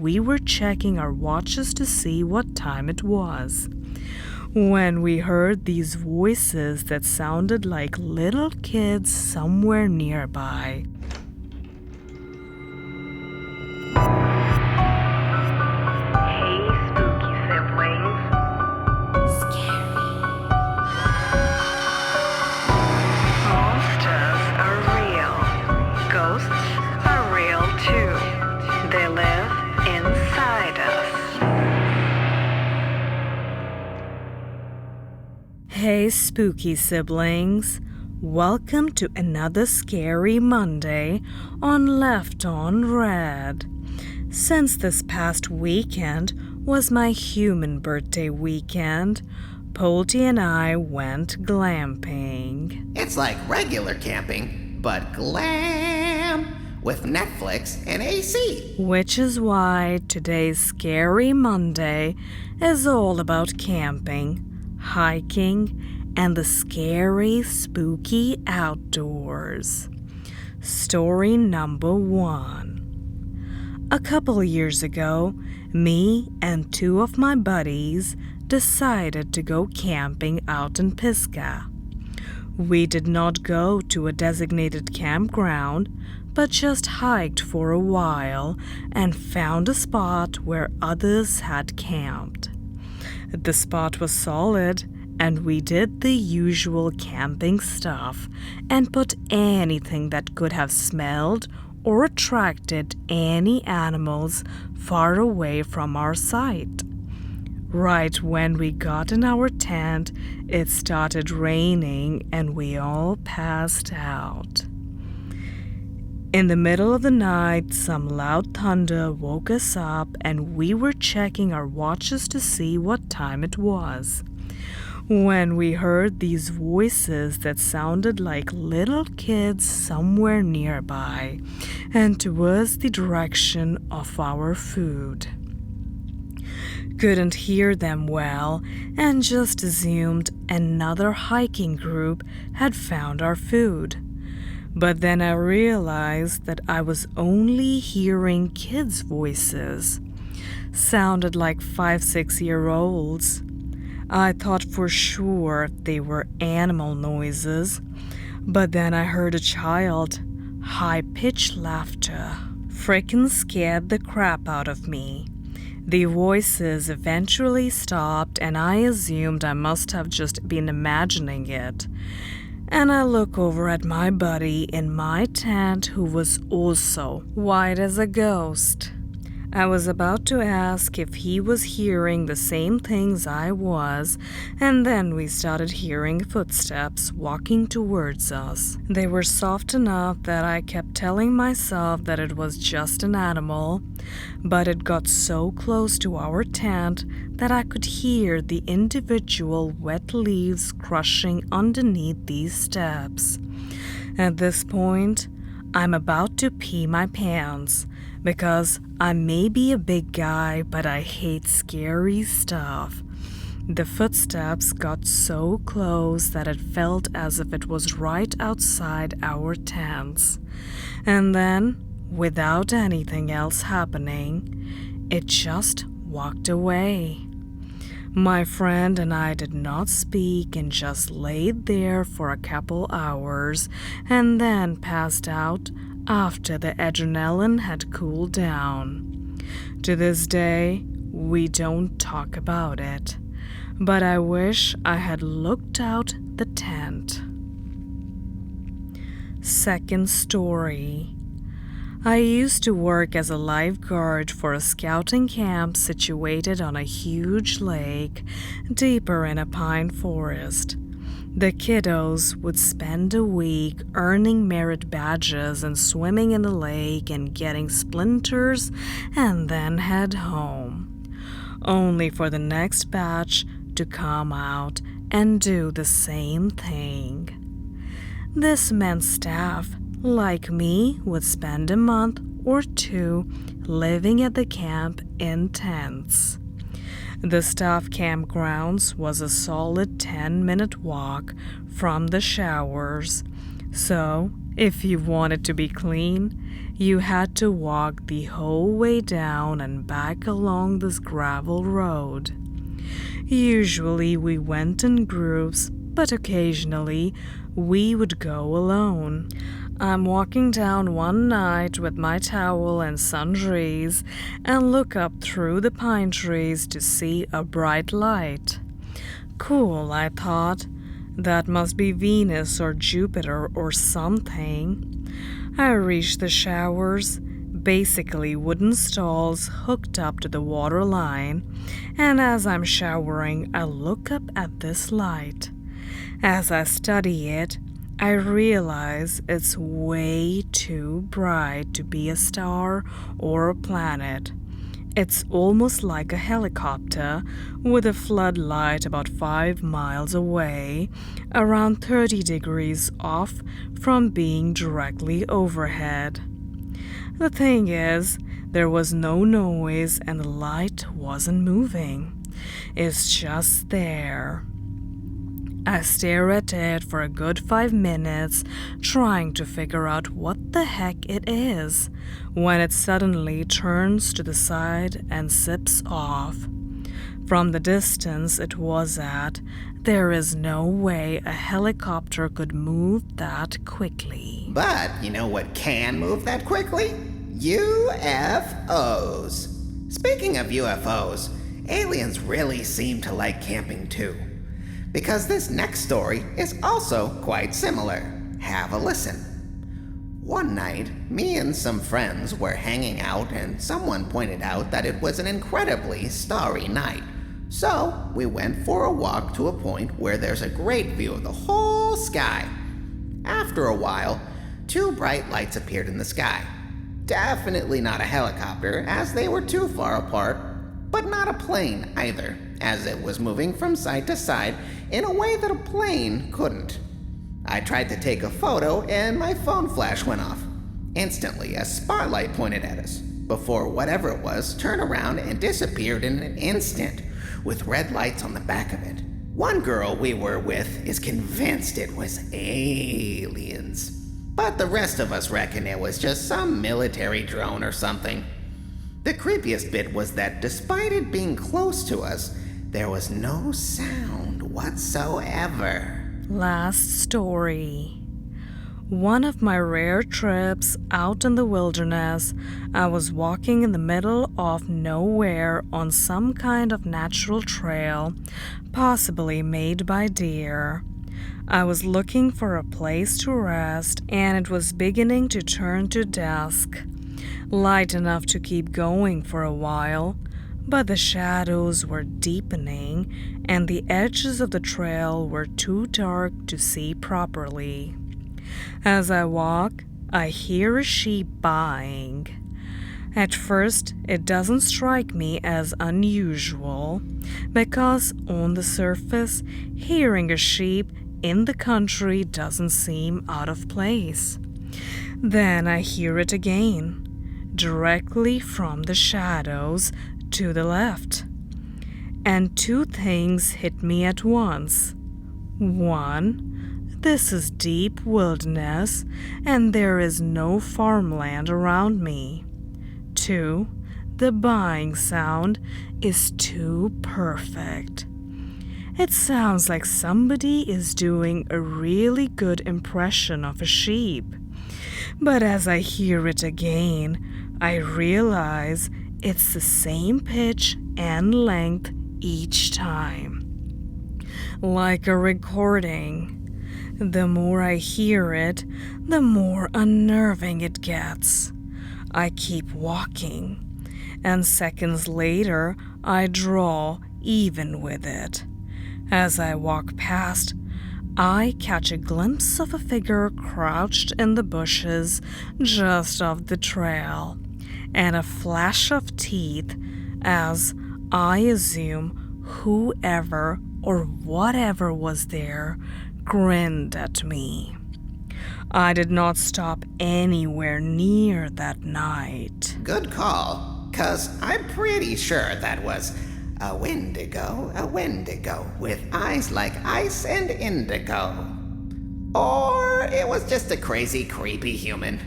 we were checking our watches to see what time it was, when we heard these voices that sounded like little kids somewhere nearby. Hey, spooky siblings. Monsters are real. Ghosts are real too. They live inside us. Hey, spooky siblings. Welcome to another scary Monday on Left on Red. Since this past weekend was my human birthday weekend, Polty and I went glamping. It's like regular camping, but glam with Netflix and AC. Which is why today's Scary Monday is all about camping, hiking, and the scary, spooky outdoors. Story number 1. A couple years ago, me and 2 of my buddies decided to go camping out in Pisgah. We did not go to a designated campground, but just hiked for a while and found a spot where others had camped. The spot was solid, and we did the usual camping stuff and put anything that could have smelled or attracted any animals far away from our sight. Right when we got in our tent, it started raining and we all passed out. In the middle of the night, some loud thunder woke us up and we were checking our watches to see what time it was, when we heard these voices that sounded like little kids somewhere nearby and towards the direction of our food. Couldn't hear them well and just assumed another hiking group had found our food. But then I realized that I was only hearing kids' voices. Sounded like 5-6-year-olds. I thought for sure they were animal noises, but then I heard a child, high-pitched laughter. Frickin' scared the crap out of me. The voices eventually stopped and I assumed I must have just been imagining it. And I look over at my buddy in my tent who was also white as a ghost. I was about to ask if he was hearing the same things I was, and then we started hearing footsteps walking towards us. They were soft enough that I kept telling myself that it was just an animal, but it got so close to our tent that I could hear the individual wet leaves crushing underneath these steps. At this point, I'm about to pee my pants, because I may be a big guy, but I hate scary stuff. The footsteps got so close that it felt as if it was right outside our tents. And then, without anything else happening, it just walked away. My friend and I did not speak and just laid there for a couple hours and then passed out after the adrenaline had cooled down. To this day, we don't talk about it, but I wish I had looked out the tent. Second story. I used to work as a lifeguard for a scouting camp situated on a huge lake deeper in a pine forest. The kiddos would spend a week earning merit badges and swimming in the lake and getting splinters and then head home, only for the next batch to come out and do the same thing. This meant staff, like me, would spend a month or 2 living at the camp in tents. The staff campgrounds was a solid 10-minute walk from the showers, so If you wanted to be clean, you had to walk the whole way down and back along this gravel road. Usually we went in groups, but occasionally we would go alone. I'm walking down one night with my towel and sundries and look up through the pine trees to see a bright light. Cool, I thought. That must be Venus or Jupiter or something. I reached the showers, basically wooden stalls hooked up to the water line, and as I'm showering, I look up at this light. As I study it, I realize it's way too bright to be a star or a planet. It's almost like a helicopter with a floodlight about 5 miles away, around 30 degrees off from being directly overhead. The thing is, there was no noise and the light wasn't moving. It's just there. I stare at it for a good 5 minutes, trying to figure out what the heck it is, when it suddenly turns to the side and zips off. From the distance it was at, there is no way a helicopter could move that quickly. But you know what can move that quickly? UFOs. Speaking of UFOs, aliens really seem to like camping too. Because this next story is also quite similar. Have a listen. One night, me and some friends were hanging out and someone pointed out that it was an incredibly starry night. So, we went for a walk to a point where there's a great view of the whole sky. After a while, 2 bright lights appeared in the sky. Definitely not a helicopter, as they were too far apart, but not a plane either, as it was moving from side to side in a way that a plane couldn't. I tried to take a photo and my phone flash went off. Instantly, a spotlight pointed at us, before whatever it was turned around and disappeared in an instant, with red lights on the back of it. One girl we were with is convinced it was aliens, but the rest of us reckon it was just some military drone or something. The creepiest bit was that despite it being close to us, there was no sound whatsoever. Last story. One of my rare trips out in the wilderness, I was walking in the middle of nowhere on some kind of natural trail, possibly made by deer. I was looking for a place to rest, and it was beginning to turn to dusk. Light enough to keep going for a while, but the shadows were deepening and the edges of the trail were too dark to see properly. As I walk, I hear a sheep baaing. At first, it doesn't strike me as unusual, because on the surface, hearing a sheep in the country doesn't seem out of place. Then I hear it again, directly from the shadows to the left. And 2 things hit me at once. 1, this is deep wilderness and there is no farmland around me. 2, the baaing sound is too perfect. It sounds like somebody is doing a really good impression of a sheep. But as I hear it again, I realize it's the same pitch and length each time. Like a recording. The more I hear it, the more unnerving it gets. I keep walking, and seconds later, I draw even with it. As I walk past, I catch a glimpse of a figure crouched in the bushes just off the trail, and a flash of teeth as I assume whoever or whatever was there grinned at me. I did not stop anywhere near that night. Good call, 'cause I'm pretty sure that was a wendigo with eyes like ice and indigo. Or it was just a crazy, creepy human.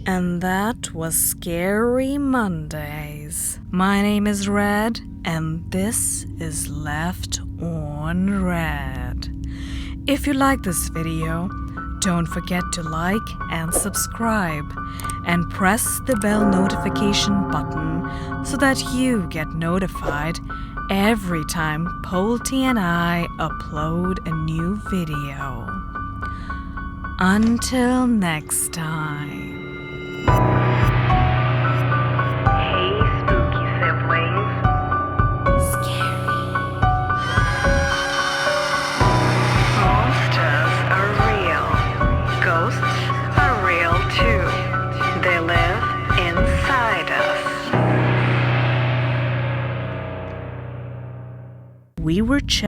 And that was Scary Mondays. My name is Red, and this is Left on Red. If you like this video, don't forget to like and subscribe, and press the bell notification button so that you get notified every time Polty and I upload a new video. Until next time. Hey, spooky siblings. Monsters are real. Ghosts are real too. They live inside us. We were